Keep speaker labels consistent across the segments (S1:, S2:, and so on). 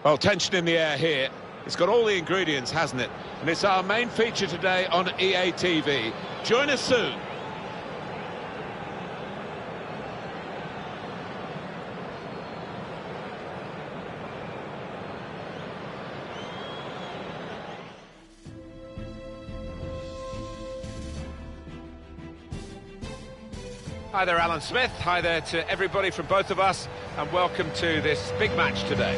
S1: Well, tension in the air here. It's got all the ingredients, hasn't it? And it's our main feature today on EA TV. Join us soon. Hi there, Alan Smith. Hi there to everybody from both of us, and welcome to this big match today.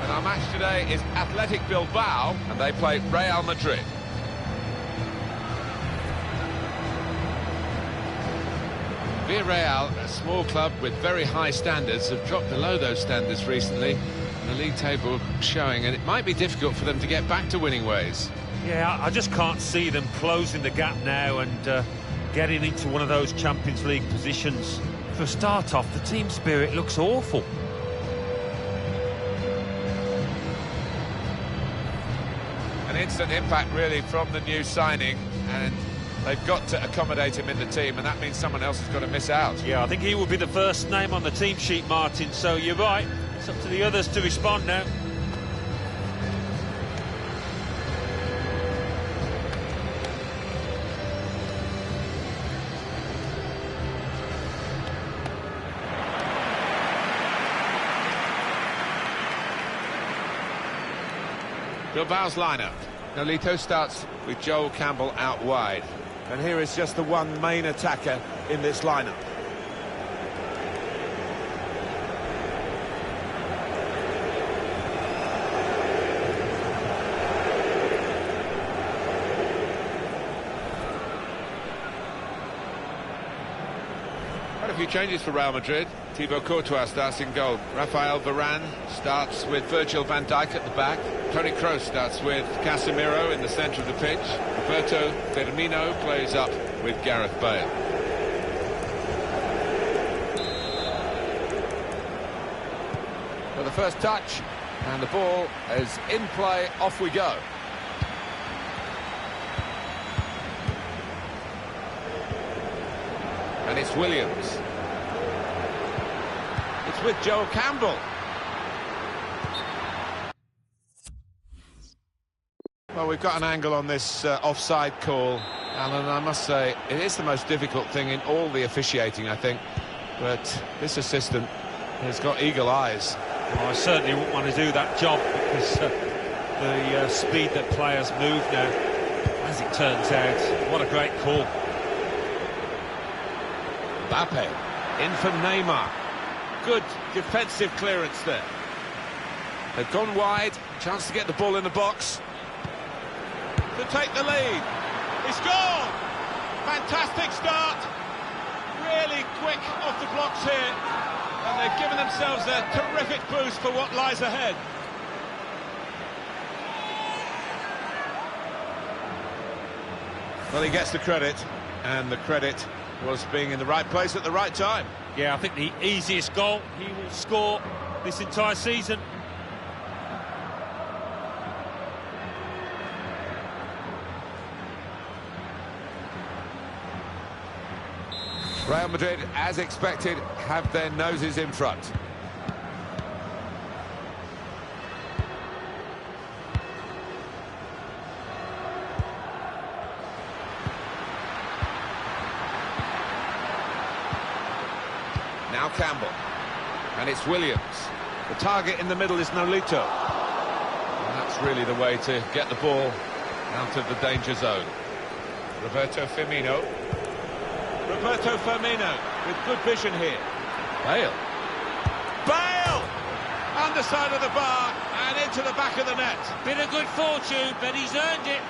S1: And our match today is Athletic Bilbao, and they play Real Madrid. Villarreal, a small club with very high standards, have dropped below those standards recently. The league table showing, and it might be difficult for them to get back to winning ways.
S2: Yeah, I just can't see them closing the gap now and getting into one of those Champions League positions. For a start off, the team spirit looks awful.
S1: An instant impact really from the new signing, and they've got to accommodate him in the team, and that means someone else has got to miss out.
S2: Yeah, I think he will be the first name on the team sheet, Martin, so you're right. It's up to the others to respond now.
S1: Bilbao's lineup. Nolito starts with Joel Campbell out wide. And here is just the one main attacker in this lineup. Quite a few changes for Real Madrid. Thibaut Courtois starts in goal. Rafael Varane starts with Virgil van Dijk at the back. Toni Kroos starts with Casemiro in the centre of the pitch. Roberto Firmino plays up with Gareth Bale. For the first touch, and the ball is in play, off we go. And it's Williams. It's with Joel Campbell. Well, we've got an angle on this offside call, Alan. I must say, it is the most difficult thing in all the officiating, I think. But this assistant has got eagle eyes.
S2: Well, I certainly wouldn't want to do that job because the speed that players move now, as it turns out, what a great call.
S1: Mbappe in for Neymar. Good defensive clearance there. They've gone wide, chance to get the ball in the box. To take the lead. He's gone! Fantastic start. Really quick off the blocks here. And they've given themselves a terrific boost for what lies ahead. Well, he gets the credit, and the credit was being in the right place at the right time.
S2: Yeah, I think the easiest goal he will score this entire season.
S1: Real Madrid, as expected, have their noses in front. Now Campbell, and it's Williams. The target in the middle is Nolito. And that's really the way to get the ball out of the danger zone. Roberto Firmino with good vision here. Bale. Underside of the bar and into the back of the net.
S2: Bit of good fortune, but he's earned it.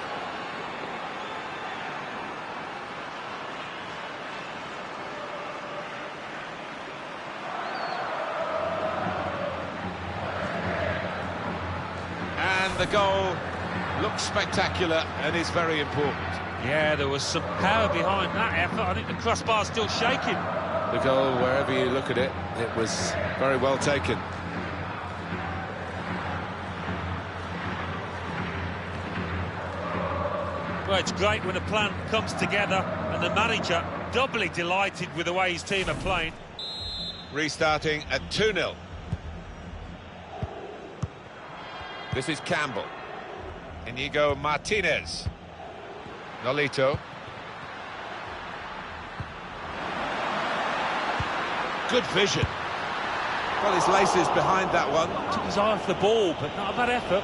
S1: And the goal looks spectacular and is very important.
S2: Yeah, there was some power behind that effort. I think the crossbar's still shaking.
S1: The goal, wherever you look at it, it was very well taken.
S2: Well, it's great when a plan comes together and the manager doubly delighted with the way his team are playing.
S1: Restarting at 2-0. This is Campbell. Inigo Martinez. Nolito. Good vision. Well, his laces behind that one.
S2: Took his eye off the ball, but not a bad effort.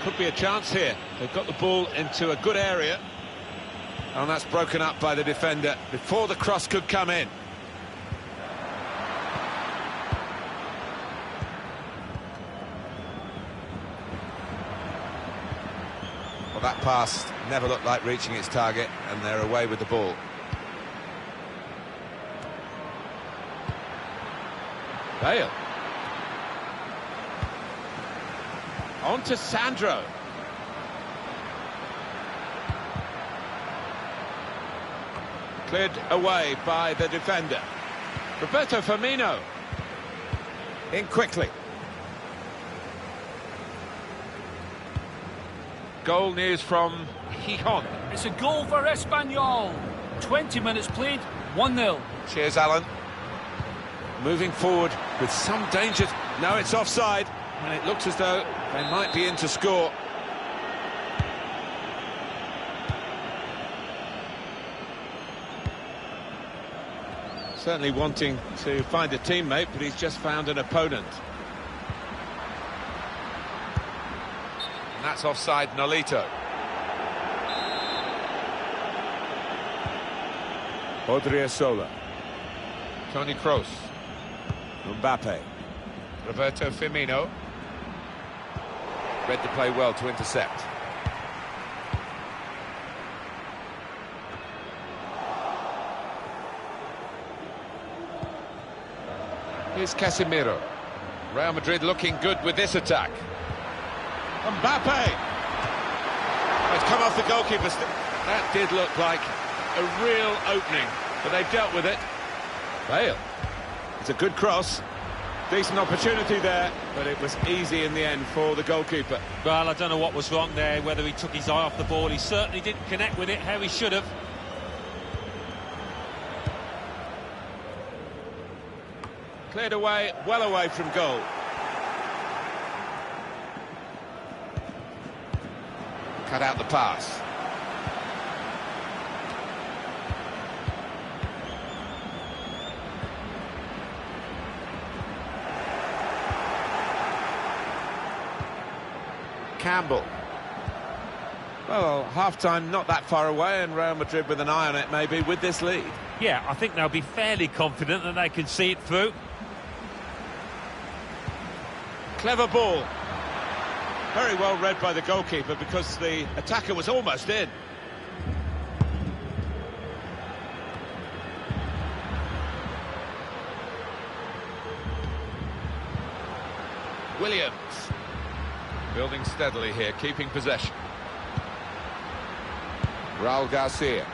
S1: Could be a chance here. They've got the ball into a good area. And that's broken up by the defender before the cross could come in. Well, that pass never looked like reaching its target, and they're away with the ball. Bale. On to Sandro. Cleared away by the defender. Roberto Firmino. In quickly. Goal news from Gijon.
S3: It's a goal for Espanyol. 20 minutes played, 1-0.
S1: Cheers, Alan. Moving forward with some danger. No, it's offside. And it looks as though they might be in to score. Certainly wanting to find a teammate, but he's just found an opponent. And that's offside, Nolito. Odriozola. Toni Kroos. Mbappe. Roberto Firmino. Read the play well to intercept. Here's Casemiro. Real Madrid looking good with this attack. Mbappe! Oh, it's come off the goalkeeper. That did look like a real opening, but they've dealt with it. Bale. It's a good cross. Decent opportunity there, but it was easy in the end for the goalkeeper.
S2: Well, I don't know what was wrong there, whether he took his eye off the ball. He certainly didn't connect with it how he should have.
S1: Cleared away, well away from goal. Cut out the pass. Campbell. Well, half-time not that far away, and Real Madrid with an eye on it maybe with this lead.
S2: Yeah, I think they'll be fairly confident that they can see it through.
S1: Clever ball. Very well read by the goalkeeper because the attacker was almost in. Williams. Building steadily here, keeping possession. Raul Garcia.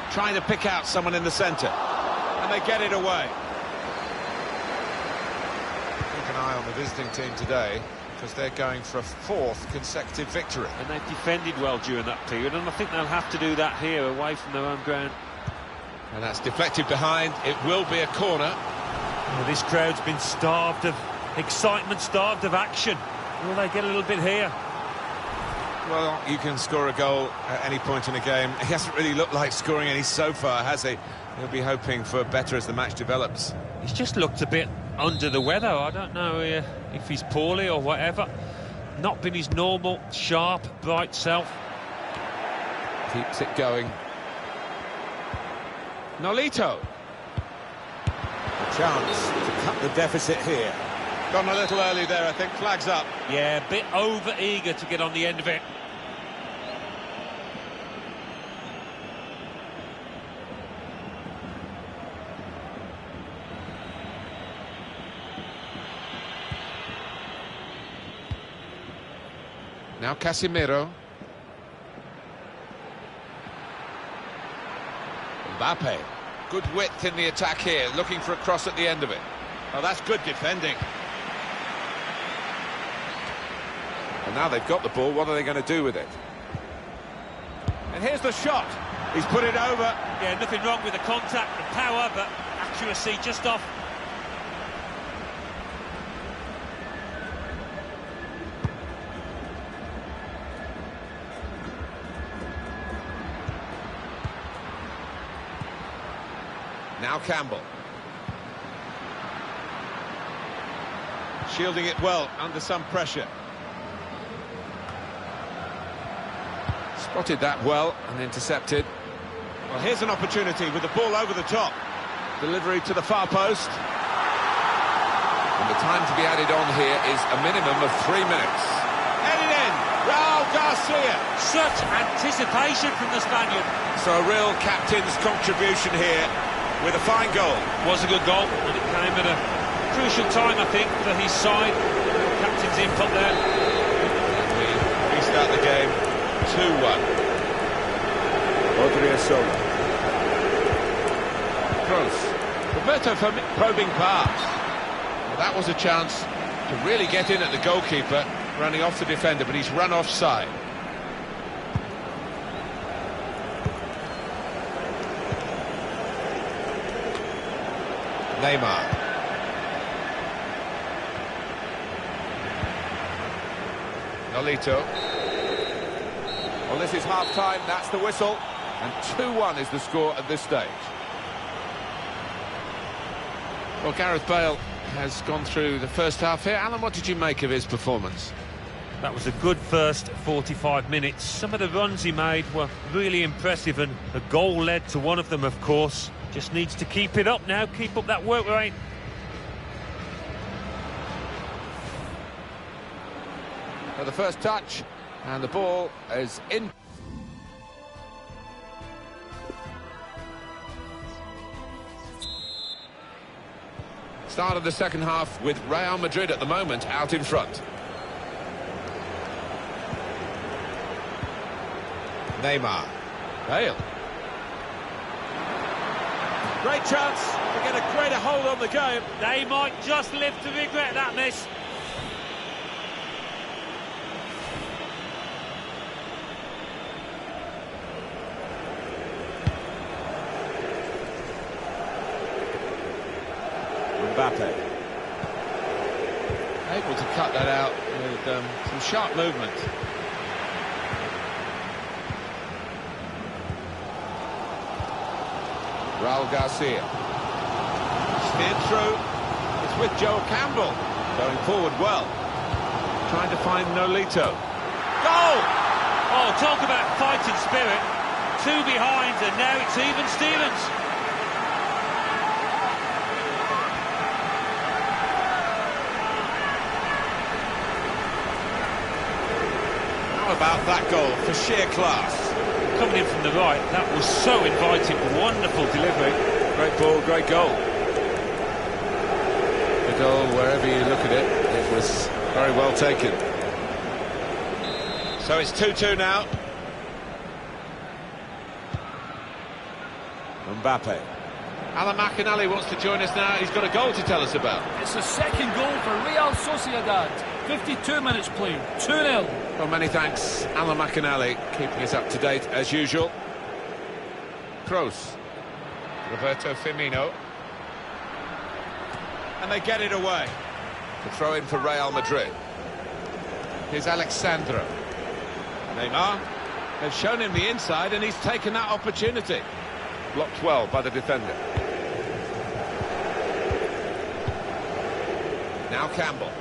S1: Trying to pick out someone in the centre. And they get it away. Keep an eye on the visiting team today, because they're going for a fourth consecutive victory.
S2: And they've defended well during that period, and I think they'll have to do that here, away from their own ground.
S1: And that's deflected behind. It will be a corner.
S2: Well, this crowd's been starved of excitement, starved of action. Will they get a little bit here?
S1: Well, you can score a goal at any point in a game. He hasn't really looked like scoring any so far, has he? He'll be hoping for better as the match develops.
S2: He's just looked a bit under the weather. I don't know if he's poorly or whatever. Not been his normal, sharp, bright self.
S1: Keeps it going. Nolito. A chance to cut the deficit here. Gone a little early there, I think. Flags up.
S2: Yeah, a bit over-eager to get on the end of it.
S1: Now Casemiro. Mbappe. Good width in the attack here, looking for a cross at the end of it. Oh, that's good defending. And now they've got the ball, what are they going to do with it? And here's the shot. He's put it over.
S2: Yeah, nothing wrong with the contact, the power, but accuracy just off.
S1: Now Campbell. Shielding it well under some pressure. Spotted that well and intercepted. Well, here's an opportunity with the ball over the top. Delivery to the far post. And the time to be added on here is a minimum of 3 minutes. Headed in, Raul Garcia.
S2: Such anticipation from the Spaniard.
S1: So a real captain's contribution here with a fine goal.
S2: Was a good goal, and it came at a crucial time, I think, for his side. Captain's input there.
S1: We restart the game 2-1. Odriozola. Kroos. Roberto probing pass. Well, that was a chance to really get in at the goalkeeper, running off the defender, but he's run offside. Neymar. Nolito. Well, this is half-time, that's the whistle. And 2-1 is the score at this stage. Well, Gareth Bale has gone through the first half here. Alan, what did you make of his performance?
S2: That was a good first 45 minutes. Some of the runs he made were really impressive, and the goal led to one of them, of course. Just needs to keep it up now, keep up that work rate.
S1: For the first touch, and the ball is in. Start of the second half with Real Madrid at the moment out in front. Neymar. Bale. Great chance to get a greater hold on the game.
S2: They might just live to regret that miss.
S1: Mbappe. Able to cut that out with some sharp movement. Raul Garcia. Steered through. It's with Joe Campbell. Going forward well. Trying to find Nolito. Goal!
S2: Oh, talk about fighting spirit. 2 behind, and now it's even Stevens.
S1: How about that goal for sheer class?
S2: Coming in from the right, that was so inviting. Wonderful delivery.
S1: Great ball, great goal. The goal, wherever you look at it, it was very well taken. So it's 2-2 now. Mbappe. Alan McInally wants to join us now. He's got a goal to tell us about.
S3: It's the second goal for Real Sociedad. 52 minutes played, 2-0.
S1: Well, many thanks, Alan McInally, keeping us up to date as usual. Kroos. Roberto Firmino. And they get it away. The throw in for Real Madrid. Here's Alexandro. Neymar. They've shown him the inside and he's taken that opportunity. Blocked well by the defender. Now Campbell.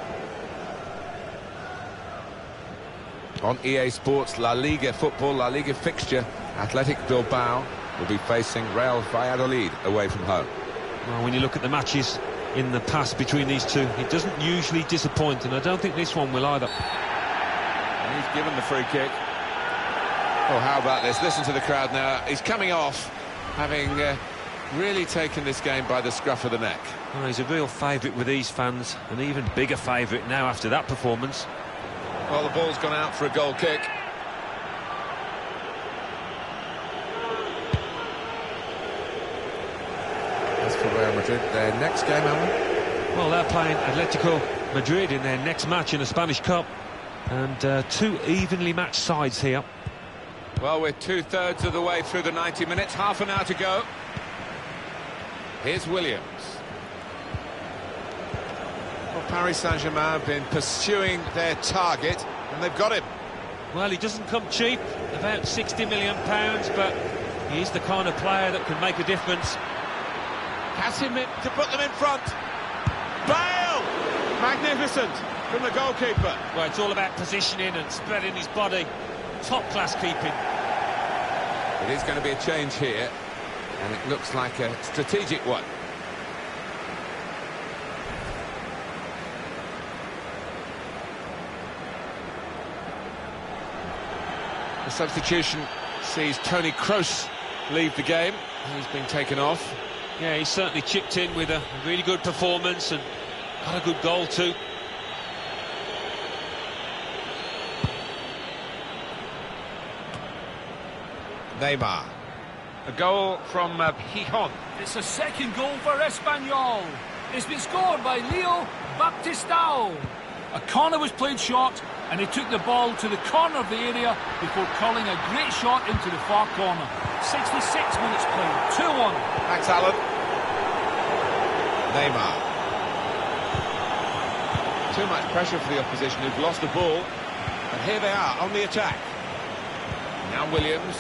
S1: On EA Sports La Liga football, La Liga fixture, Athletic Bilbao will be facing Real Valladolid away from home.
S2: Well, when you look at the matches in the past between these two, it doesn't usually disappoint, and I don't think this one will either.
S1: And he's given the free kick. Oh, how about this? Listen to the crowd now. He's coming off, having really taken this game by the scruff of the neck.
S2: Well, he's a real favourite with these fans, an even bigger favourite now after that performance.
S1: Well, the ball's gone out for a goal kick. As for Real Madrid, their next game, Alan?
S2: Well, they're playing Atletico Madrid in their next match in the Spanish Cup. And 2 evenly matched sides here.
S1: Well, we're two-thirds of the way through the 90 minutes, half an hour to go. Here's Williams. Well, Paris Saint-Germain have been pursuing their target, and they've got him.
S2: Well, he doesn't come cheap, about £60 million, but he's the kind of player that can make a difference.
S1: Has him in to put them in front. Bale! Magnificent from the goalkeeper.
S2: Well, it's all about positioning and spreading his body. Top-class keeping.
S1: It is going to be a change here, and it looks like a strategic one. The substitution sees Toni Kroos leave the game. He's been taken off.
S2: Yeah, he's certainly chipped in with a really good performance and got a good goal too.
S1: Neymar. A goal from Gijon.
S3: It's a second goal for Espanyol. It's been scored by Leo Baptistao. A corner was played short, and he took the ball to the corner of the area before curling a great shot into the far corner. 66 minutes played, 2-1.
S1: Thanks, Alan. Neymar. Too much pressure for the opposition, who've lost the ball. And here they are on the attack. Now Williams.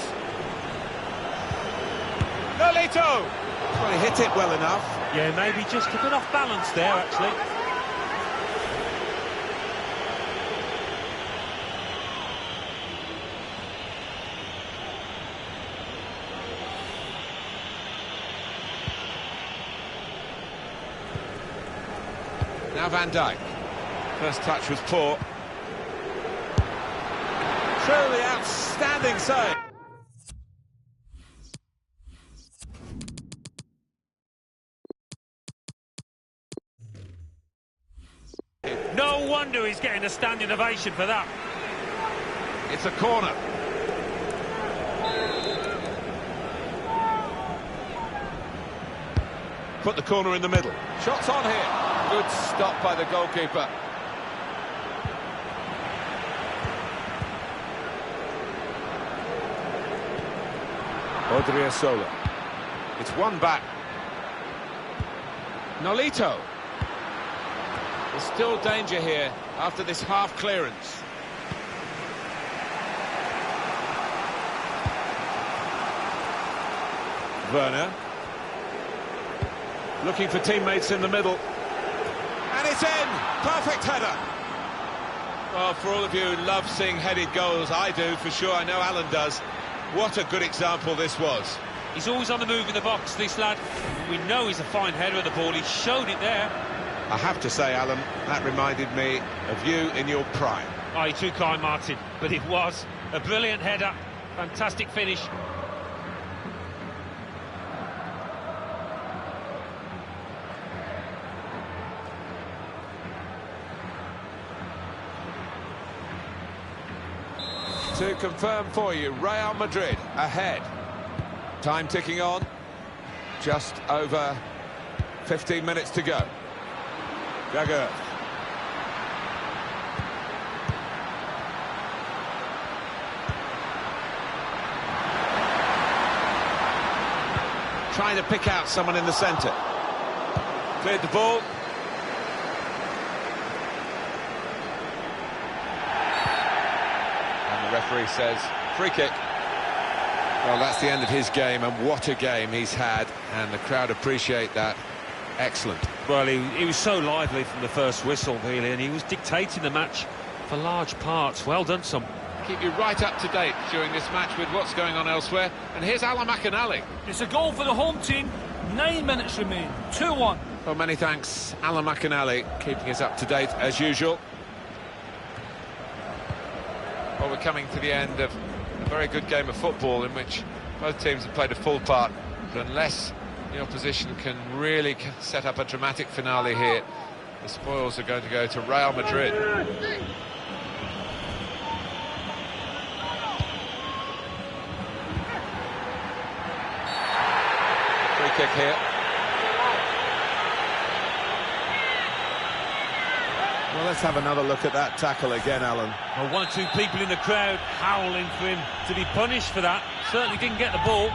S1: Nolito! Well, he hit it well enough.
S2: Yeah, maybe just a bit off balance there, actually.
S1: Now Van Dijk. First touch was poor. Truly outstanding save.
S2: No wonder he's getting a standing ovation for that.
S1: It's a corner. Put the corner in the middle. Shots on here. Good stop by the goalkeeper. Odriozola. It's one back. Nolito. There's still danger here after this half clearance. Werner. Looking for teammates in the middle. And it's in! Perfect header! Well, for all of you who love seeing headed goals, I do, for sure. I know Alan does. What a good example this was.
S2: He's always on the move in the box, this lad. We know he's a fine header of the ball. He showed it there.
S1: I have to say, Alan, that reminded me of you in your prime.
S2: Oh, you're too kind, Martin. But it was a brilliant header. Fantastic finish.
S1: To confirm for you, Real Madrid ahead. Time ticking on. Just over 15 minutes to go. Gagger. Trying to pick out someone in the centre. Cleared the ball. And the referee says, free kick. Well, that's the end of his game, and what a game he's had, and the crowd appreciate that. Excellent.
S2: Well, he was so lively from the first whistle, really, and he was dictating the match for large parts. Well done, son.
S1: Keep you right up to date during this match with what's going on elsewhere. And here's Alan McInally.
S3: It's a goal for the home team. 9 minutes remain. 2-1.
S1: Well, many thanks, Alan McInally, keeping us up to date as usual. Well, we're coming to the end of a very good game of football in which both teams have played a full part. But unless the opposition can really set up a dramatic finale here, the spoils are going to go to Real Madrid. Free kick here. Well, let's have another look at that tackle again, Alan.
S2: Well, one or two people in the crowd howling for him to be punished for that. Certainly didn't get the ball.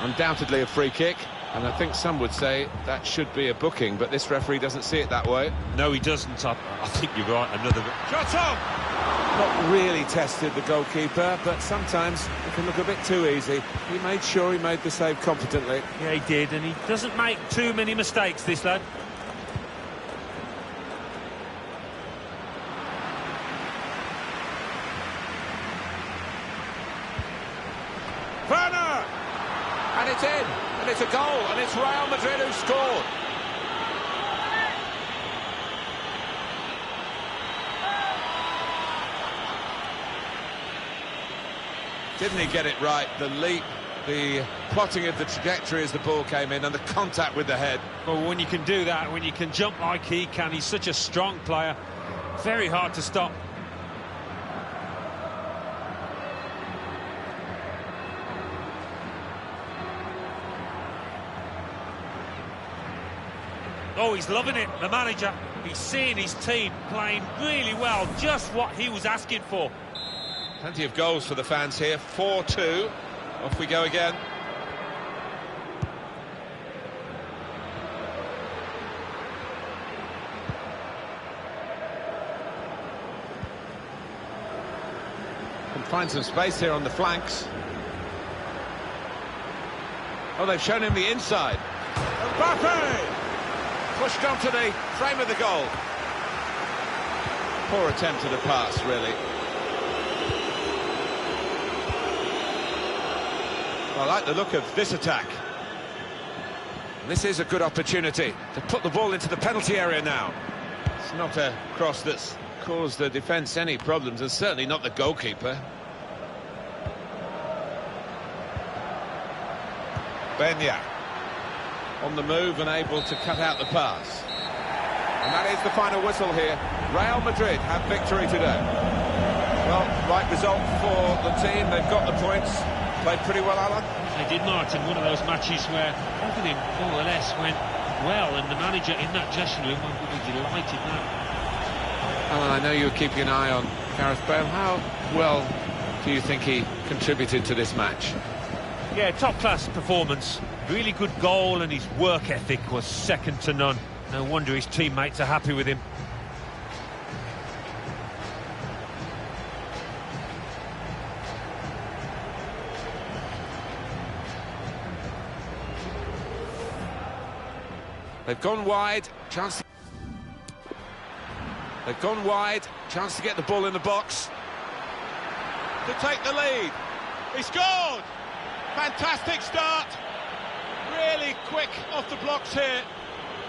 S1: Undoubtedly a free kick, and I think some would say that should be a booking, but this referee doesn't see it that way.
S2: No, he doesn't. I think you're right. Another
S1: shot on! Not really tested the goalkeeper, but sometimes it can look a bit too easy. He made sure he made the save competently.
S2: Yeah, he did, and he doesn't make too many mistakes, this lad.
S1: Werner! And it's in, and it's a goal, and it's Real Madrid who scored. Didn't he get it right? The leap, the plotting of the trajectory as the ball came in, and the contact with the head.
S2: Well, when you can do that, when you can jump like he can, he's such a strong player. Very hard to stop. Oh, he's loving it, the manager. He's seeing his team playing really well, just what he was asking for.
S1: Plenty of goals for the fans here. 4-2. Off we go again. Can find some space here on the flanks. Oh, they've shown him the inside. Mbappe! Pushed onto the frame of the goal. Poor attempt at a pass, really. I like the look of this attack. This is a good opportunity to put the ball into the penalty area now. It's not a cross that's caused the defence any problems, and certainly not the goalkeeper. Benya on the move and able to cut out the pass. And that is the final whistle here. Real Madrid have victory today. Well, right result for the team. They've got the points. Played pretty well, Alan.
S2: They did, Martin. One of those matches where everything more or less went well, and the manager in that dressing room will be delighted now.
S1: Alan, I know you were keeping an eye on Gareth Bale. How well do you think he contributed to this match?
S2: Yeah, top-class performance. Really good goal, and his work ethic was second to none. No wonder his teammates are happy with him.
S1: They've gone wide, chance to get the ball in the box. To take the lead. He scored! Fantastic start. Really quick off the blocks here.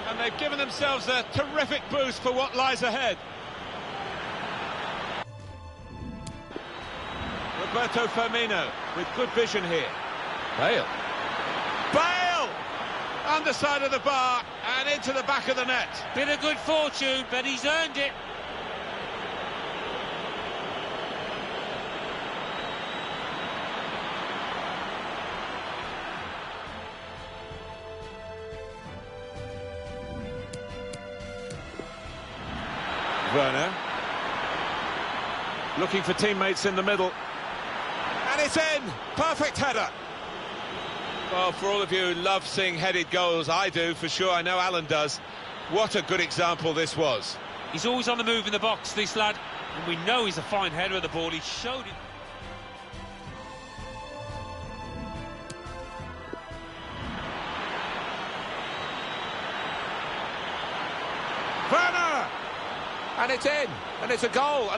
S1: And they've given themselves a terrific boost for what lies ahead. Roberto Firmino with good vision here. Bale! Underside of the bar and into the back of the net.
S2: Bit of good fortune, but he's earned it.
S1: Werner. Looking for teammates in the middle. And it's in! Perfect header. Well, for all of you who love seeing headed goals, I do, for sure. I know Alan does. What a good example this was.
S2: He's always on the move in the box, this lad. And we know he's a fine header of the ball. He showed it.
S1: Werner! And it's in, and it's a goal.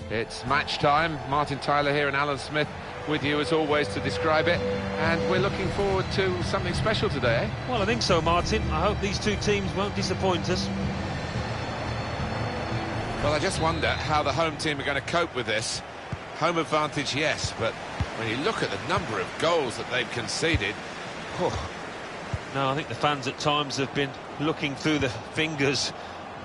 S1: It's match time. Martin Tyler here and Alan Smith with you as always to describe it, and we're looking forward to something special today, eh?
S2: Well, I think so, Martin. I hope these two teams won't disappoint us.
S1: Well, I just wonder how the home team are going to cope with this. Home advantage, yes, but when you look at the number of goals that they've conceded... Oh.
S2: No, I think the fans at times have been looking through the fingers,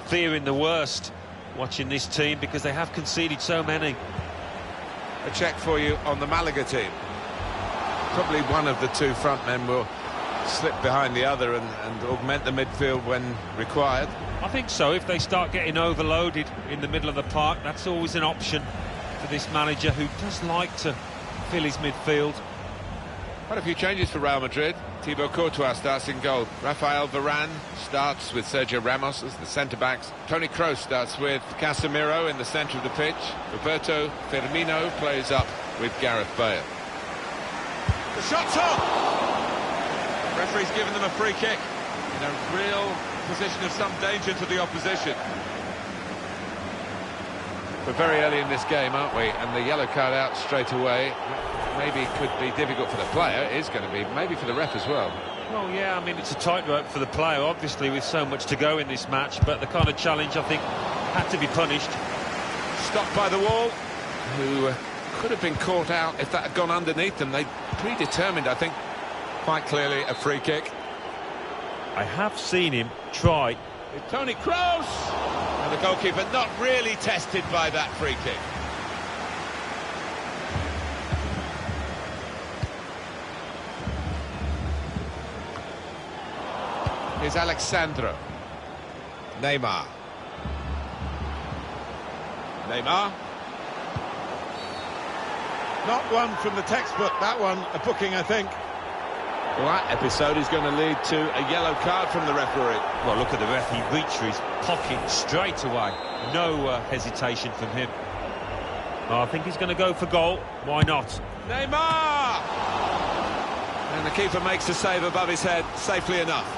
S2: fearing the worst, watching this team, because they have conceded so many.
S1: A check for you on the Malaga team. Probably one of the two front men will slip behind the other and augment the midfield when required.
S2: I think so. If they start getting overloaded in the middle of the park, that's always an option for this manager, who does like to fill his midfield.
S1: Quite a few changes for Real Madrid. Thibaut Courtois starts in goal. Rafael Varane starts with Sergio Ramos as the centre-backs. Toni Kroos starts with Casemiro in the centre of the pitch. Roberto Firmino plays up with Gareth Bale. The shot's on! Referee's given them a free kick in a real position of some danger to the opposition. We're very early in this game, aren't we? And the yellow card out straight away maybe could be difficult for the player. It is going to be maybe for the ref as well.
S2: Well, yeah, I mean, it's a tightrope for the player, obviously, with so much to go in this match, but the kind of challenge, I think, had to be punished.
S1: Stopped by the wall, who could have been caught out if that had gone underneath them. They predetermined, I think, quite clearly a free kick.
S2: I have seen him try.
S1: With Toni Kroos! And the goalkeeper not really tested by that free kick. Here's Alexandro. Neymar. Neymar. Not one from the textbook, that one. A booking, I think. Well, that episode is going to lead to a yellow card from the referee.
S2: Well, look at the ref. He reached for his pocket straight away. No hesitation from him. Oh, I think he's going to go for goal. Why not?
S1: Neymar! And the keeper makes the save above his head, safely enough.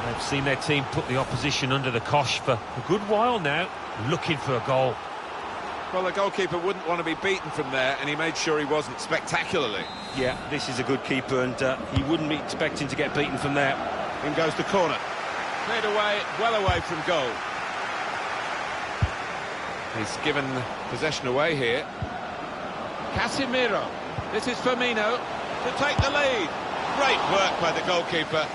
S2: They've seen their team put the opposition under the cosh for a good while now, looking for a goal.
S1: Well, the goalkeeper wouldn't want to be beaten from there, and he made sure he wasn't spectacularly.
S2: Yeah, this is a good keeper, and he wouldn't be expecting to get beaten from there.
S1: In goes the corner. Cleared away, well away from goal. He's given possession away here. Casemiro. This is Firmino to take the lead. Great work by the goalkeeper.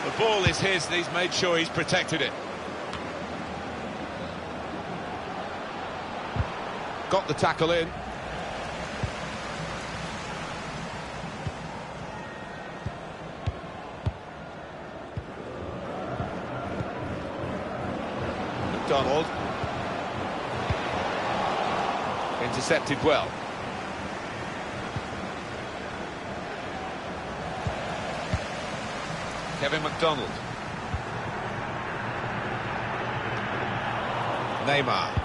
S1: The ball is his, and he's made sure he's protected it. Got the tackle in. McDonald. Intercepted well. Kevin McDonald. Neymar.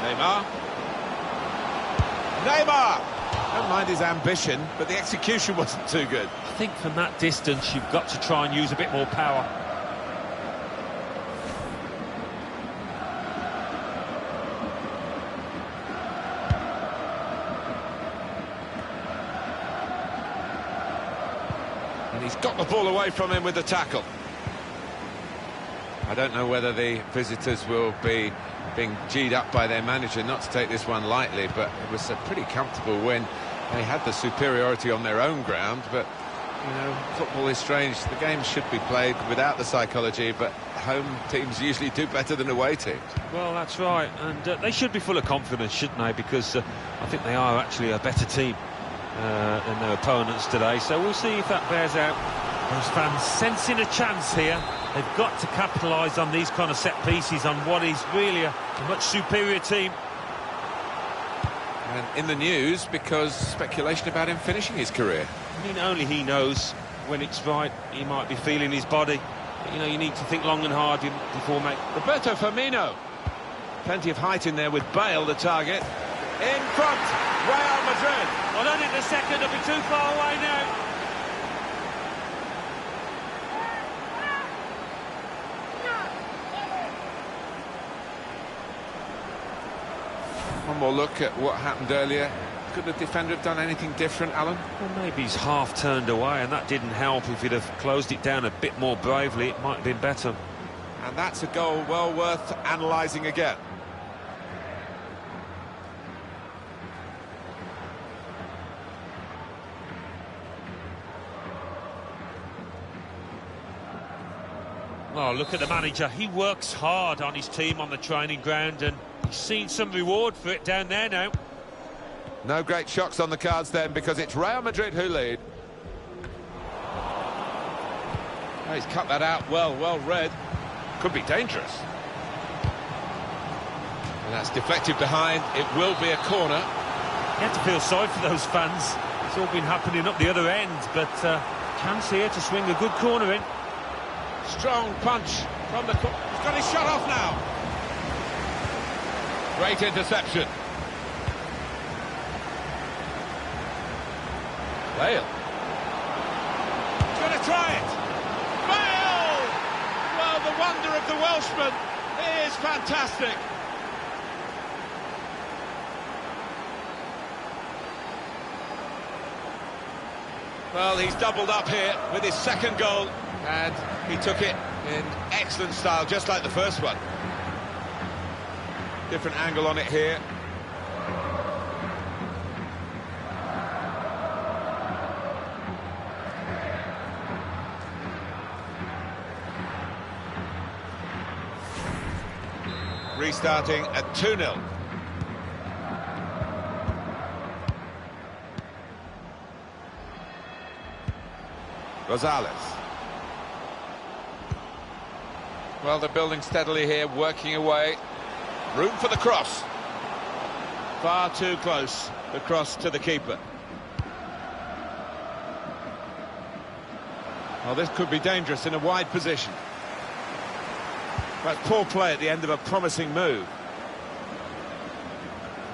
S1: Neymar. Neymar! Don't mind his ambition, but the execution wasn't too good.
S2: I think from that distance, you've got to try and use a bit more power.
S1: And he's got the ball away from him with the tackle. I don't know whether the visitors will be being G'd up by their manager not to take this one lightly, but it was a pretty comfortable win. They had the superiority on their own ground, but, you know, football is strange. The game should be played without the psychology, but home teams usually do better than away teams.
S2: Well, that's right, and they should be full of confidence, shouldn't they? Because I think they are actually a better team than their opponents today, so we'll see if that bears out. Those fans sensing a chance here. They've got to capitalise on these kind of set pieces, on what is really a much superior team.
S1: And in the news because speculation about him finishing his career.
S2: I mean, only he knows when it's right. He might be feeling his body. But, you know, you need to think long and hard before making...
S1: Roberto Firmino. Plenty of height in there with Bale, the target. In front, Real Madrid.
S2: I don't think the second will be too far away now.
S1: One more look at what happened earlier. Could the defender have done anything different, Alan?
S2: Well, maybe he's half turned away, and that didn't help. If he'd have closed it down a bit more bravely, it might have been better.
S1: And that's a goal well worth analysing again.
S2: Oh, look at the manager. He works hard on his team on the training ground, and he's seen some reward for it down there now.
S1: No great shocks on the cards then, because it's Real Madrid who lead. Oh, he's cut that out well read. Could be dangerous. And that's deflected behind. It will be a corner.
S2: You have to feel sorry for those fans. It's all been happening up the other end, but chance here to swing a good corner in.
S1: Strong punch from the... He's got his shot off now. Great interception. Bale. He's going to try it. Bale! Well, the wonder of the Welshman is fantastic. Well, he's doubled up here with his second goal, and he took it in excellent style, just like the first one. Different angle on it here. Restarting at 2-0. Rosales. Well, they're building steadily here, working away. Room for the cross. Far too close, the cross to the keeper. Well, this could be dangerous in a wide position. That's poor play at the end of a promising move.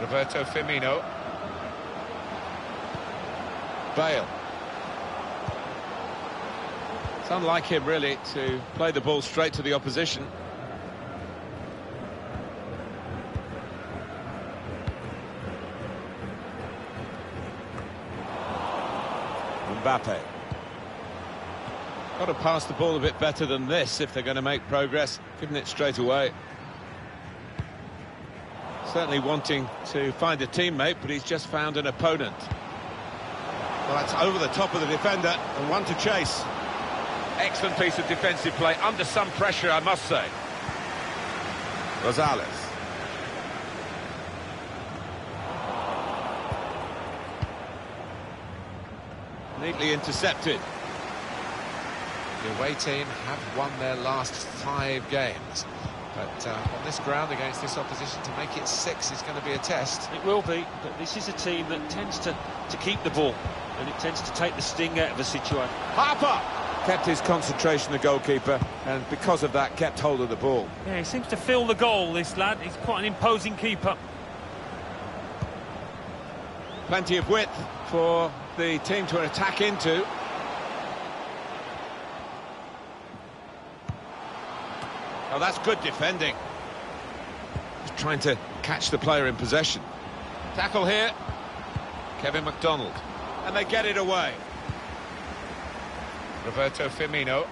S1: Roberto Firmino. Bale. It's unlike him, really, to play the ball straight to the opposition. Mbappe. Got to pass the ball a bit better than this if they're going to make progress, giving it straight away. Certainly wanting to find a teammate, but he's just found an opponent. Well, that's over the top of the defender, and one to chase. Excellent piece of defensive play, under some pressure, I must say. Rosales. Neatly intercepted. The away team have won their last 5 games. But on this ground against this opposition, to make it 6 is going to be a test.
S2: It will be, but this is a team that tends to keep the ball, and it tends to take the sting out of a situation.
S1: Harper kept his concentration, the goalkeeper, and because of that kept hold of the ball.
S2: Yeah, he seems to fill the goal, this lad. He's quite an imposing keeper.
S1: Plenty of width for the team to attack into. Oh, that's good defending. Just trying to catch the player in possession. Tackle here. Kevin McDonald. And they get it away. Roberto Firmino.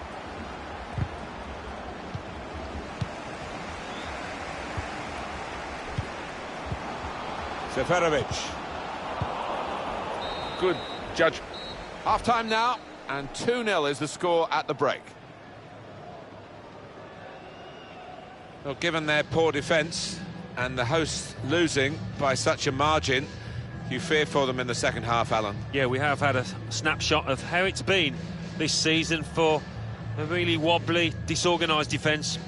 S1: Seferovic. Good judge. Half-time now, and 2-0 is the score at the break. Well, given their poor defence and the hosts losing by such a margin, you fear for them in the second half, Alan.
S2: Yeah, we have had a snapshot of how it's been this season for a really wobbly, disorganised defence.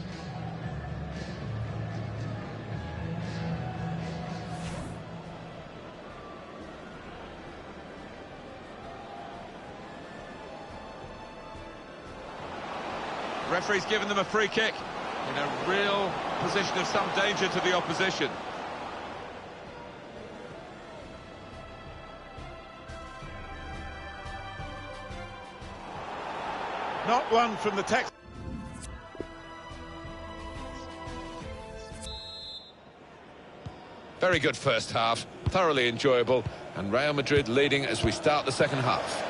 S1: Referee's given them a free kick in a real position of some danger to the opposition. Not one from the text. Very good first half, thoroughly enjoyable, and Real Madrid leading as we start the second half.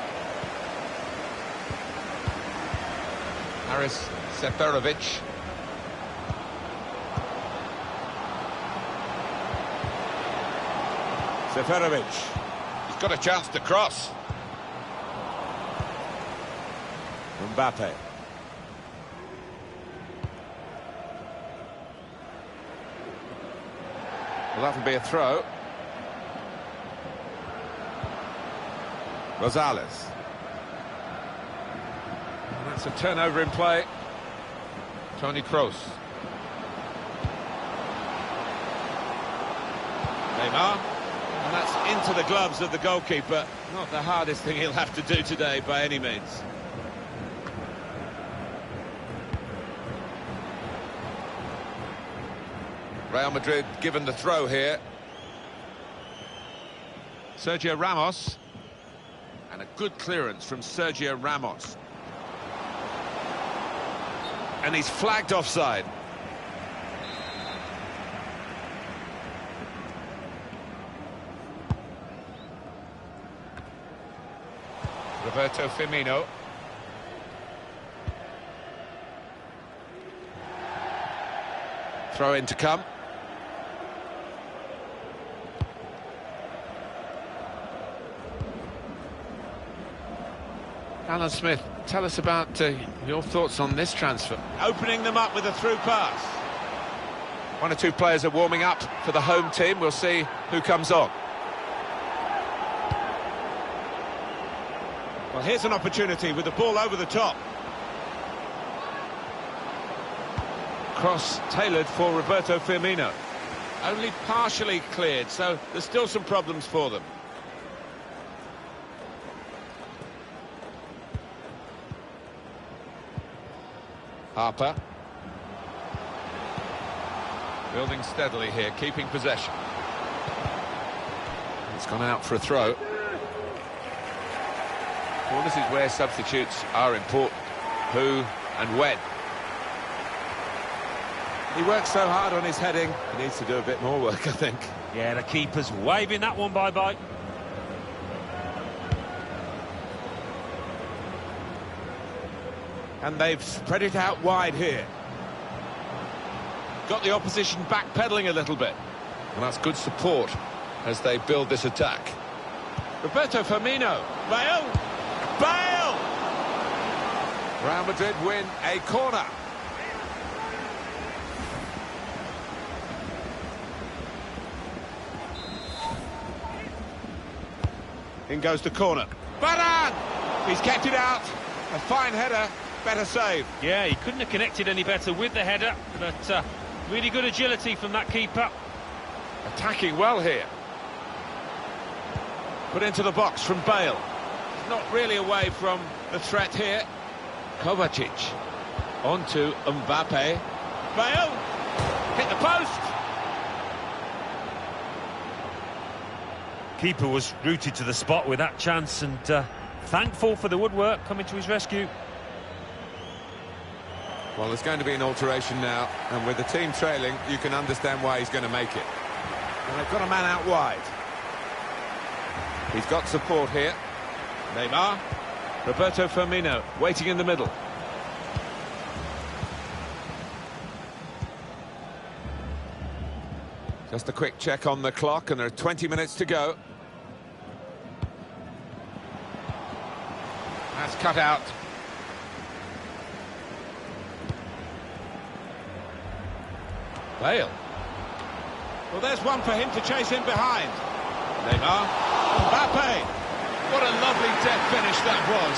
S1: Haris Seferovic. Seferovic. He's got a chance to cross. Mbappe. Well, that'll be a throw. Rosales. And that's a turnover in play. Toni Kroos. Neymar. And that's into the gloves of the goalkeeper. Not the hardest thing he'll have to do today by any means. Real Madrid given the throw here. Sergio Ramos. And a good clearance from Sergio Ramos. And he's flagged offside. Roberto Firmino. Throw in to come. Alan Smith, tell us about your thoughts on this transfer. Opening them up with a through pass. One or two players are warming up for the home team. We'll see who comes on. Well, here's an opportunity with the ball over the top. Cross tailored for Roberto Firmino. Only partially cleared, so there's still some problems for them. Harper. Building steadily here, keeping possession. It's gone out for a throw. Well, this is where substitutes are important. Who and when. He works so hard on his heading, he needs to do a bit more work, I think.
S2: Yeah, the keeper's waving that one bye-bye.
S1: And they've spread it out wide here. Got the opposition backpedaling a little bit. And that's good support as they build this attack. Roberto Firmino. Bale! Bale! Real Madrid win a corner. In goes the corner. Varane! He's kept it out. A fine header. Better save.
S2: Yeah, he couldn't have connected any better with the header, but really good agility from that keeper.
S1: Attacking well here. Put into the box from Bale. Not really away from the threat here. Kovacic. On to Mbappe. Bale! Hit the post!
S2: Keeper was rooted to the spot with that chance, and thankful for the woodwork coming to his rescue.
S1: Well, there's going to be an alteration now, and with the team trailing, you can understand why he's going to make it. And they've got a man out wide. He's got support here. Neymar. Roberto Firmino waiting in the middle. Just a quick check on the clock, and there are 20 minutes to go. That's cut out. Bale. Well, there's one for him to chase in behind. Neymar. Mbappe. What a lovely death finish that was.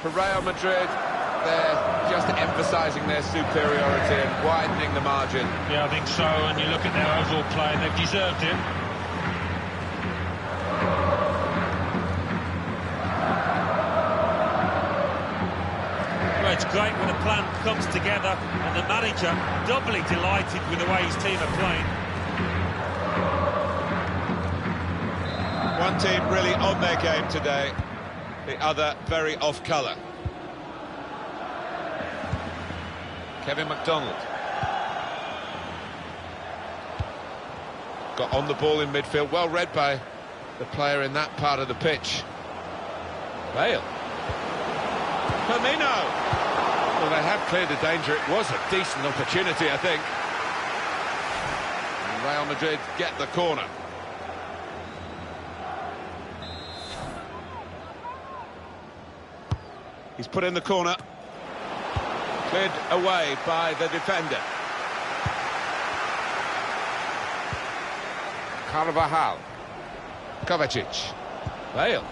S1: For Real Madrid, they're just emphasising their superiority and widening the margin.
S2: Yeah, I think so, and you look at their overall play, and they've deserved it. It's great when a plan comes together and the manager doubly delighted with the way his team are playing.
S1: One team really on their game today. the other very off-colour. Kevin MacDonald. Got on the ball in midfield, well read by the player in that part of the pitch. Bale. Firmino. Well, they have cleared the danger. It was a decent opportunity, I think. And Real Madrid get the corner. He's put in the corner. Cleared away by the defender. Carvajal. Kovacic. Bale.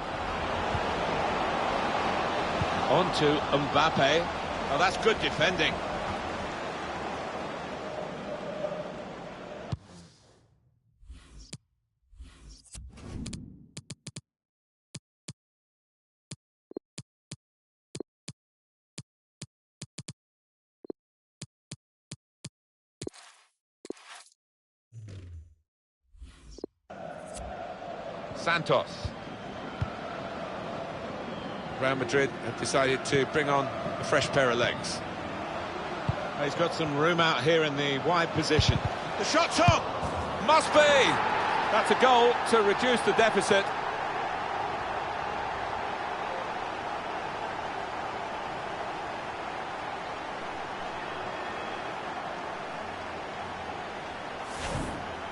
S1: On to Mbappe. Oh, that's good defending. Santos. Real Madrid have decided to bring on a fresh pair of legs. He's got some room out here in the wide position. The shot's on! Must be! That's a goal to reduce the deficit.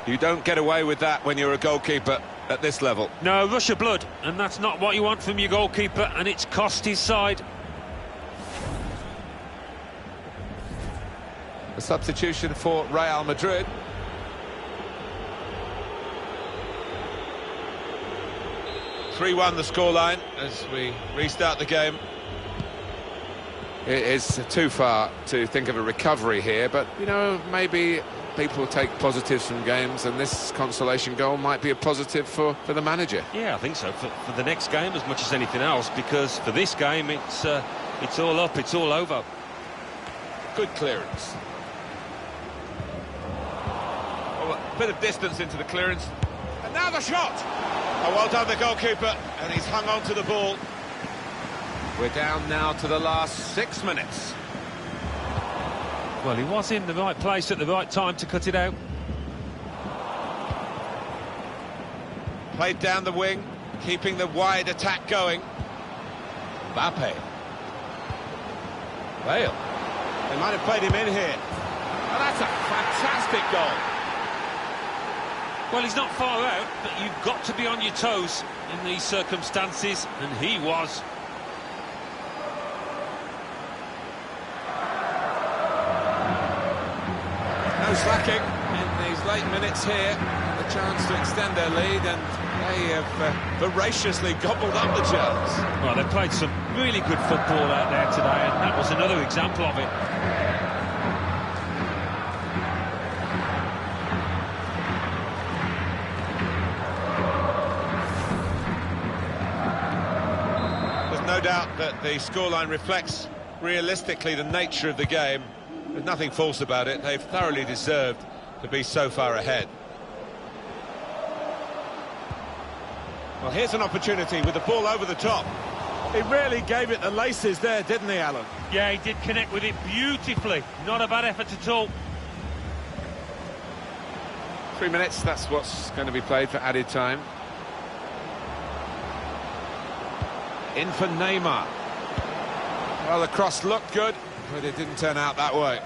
S1: You don't get away with that when you're a goalkeeper at this level.
S2: No, rush of blood, and that's not what you want from your goalkeeper, and it's cost his side.
S1: A substitution for Real Madrid. (3-1) the scoreline as we restart the game. It is too far to think of a recovery here, but, you know, maybe people take positives from games, and this consolation goal might be a positive for the manager.
S2: Yeah, I think so, for the next game as much as anything else, because for this game it's all up, it's all over.
S1: Good clearance. Oh, a bit of distance into the clearance. And now the shot! Oh, well done the goalkeeper, and he's hung on to the ball. We're down now to the last 6 minutes.
S2: Well, he was in the right place at the right time to cut it out.
S1: Played down the wing, keeping the wide attack going. Mbappe. Bale. They might have played him in here. Oh, that's a fantastic goal.
S2: Well, he's not far out, but you've got to be on your toes in these circumstances, and he was.
S1: No slacking in these late minutes here. A chance to extend their lead, and they have voraciously gobbled up the chance.
S2: Well, they played some really good football out there today, and that was another example of it.
S1: There's no doubt that the scoreline reflects realistically the nature of the game. There's nothing false about it. They've thoroughly deserved to be so far ahead. Well, here's an opportunity with the ball over the top. He really gave it the laces there, didn't he, Alan?
S2: Yeah, he did connect with it beautifully. Not a bad effort at all.
S1: 3 minutes, that's what's going to be played for added time. In for Neymar. Well, the cross looked good, but it didn't turn out that way.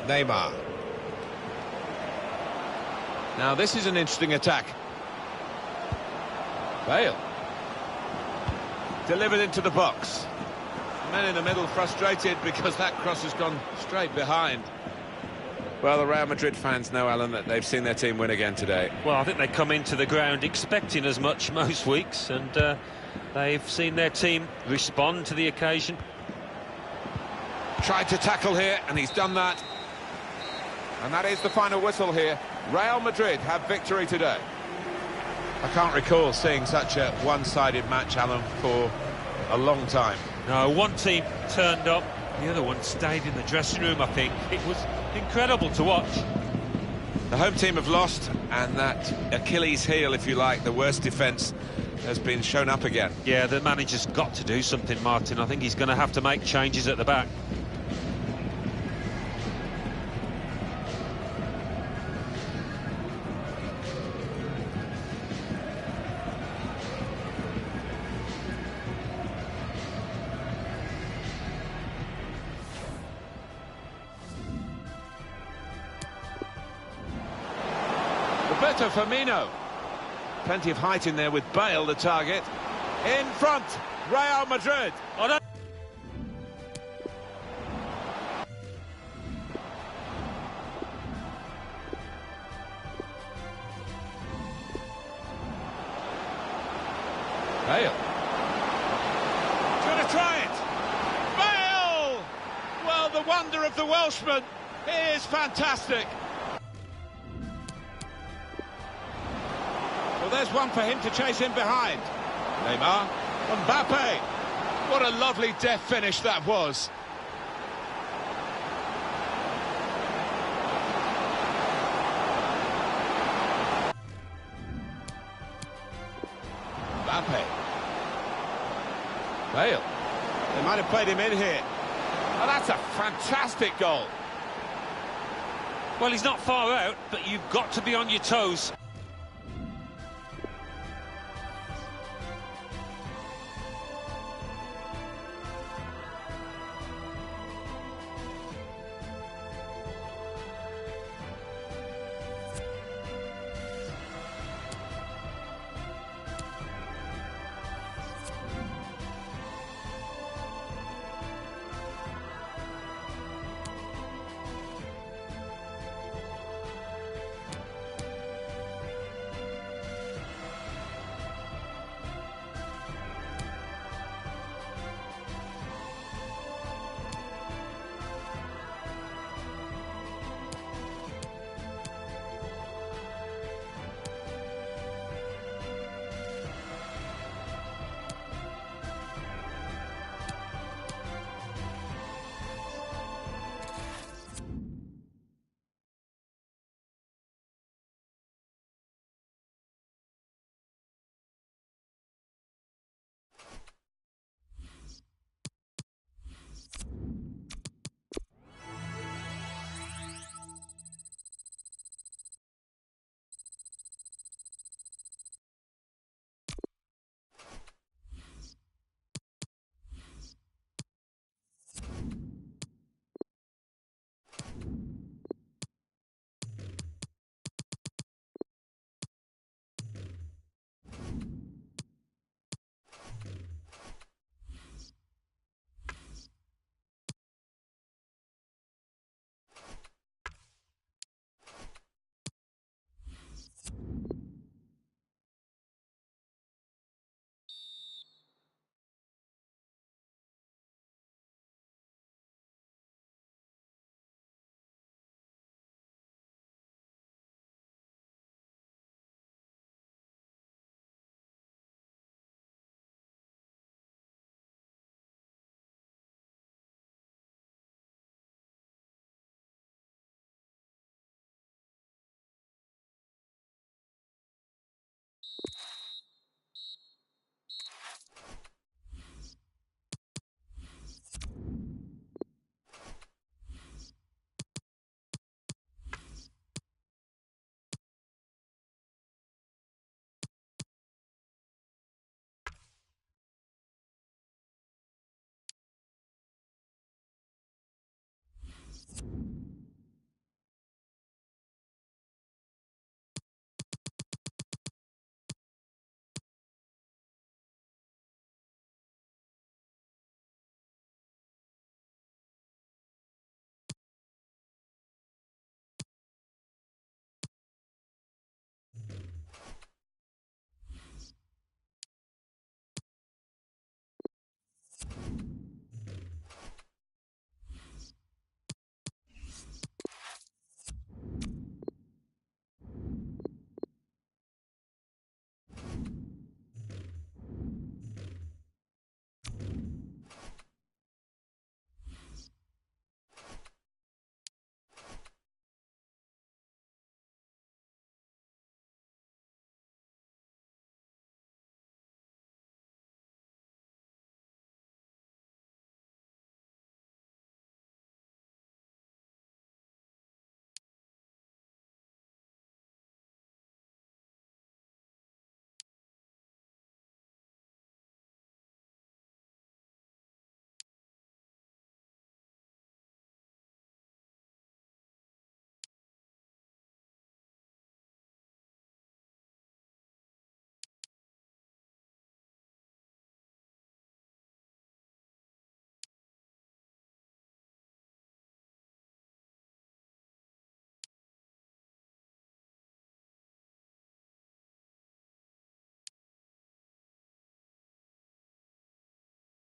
S1: Neymar. Now this is an interesting attack. Bale. Delivered into the box. Men in the middle frustrated because that cross has gone straight behind. Well, the Real Madrid fans know, Alan, that they've seen their team win again today.
S2: Well, I think they come into the ground expecting as much most weeks, and they've seen their team respond to the occasion.
S1: Tried to tackle here, and he's done that. And that is the final whistle here. Real Madrid have victory today. I can't recall seeing such a one-sided match, Alan, for a long time.
S2: No, one team turned up, the other one stayed in the dressing room, I think. It was incredible to watch.
S1: The home team have lost, and that Achilles heel, if you like, the worst defence has been shown up again.
S2: Yeah, the manager's got to do something, Martin. I think he's going to have to make changes at the back.
S1: Roberto Firmino. Plenty of height in there with Bale, the target. In front, Real Madrid.
S2: Oh, no.
S1: Bale. Gonna try it. Bale! Well, the wonder of the Welshman. He is fantastic. Well, there's one for him to chase in behind. Neymar. Mbappe. What a lovely death finish that was. Mbappe. Bale. They might have played him in here. Oh, that's a fantastic goal.
S2: Well, he's not far out, but you've got to be on your toes.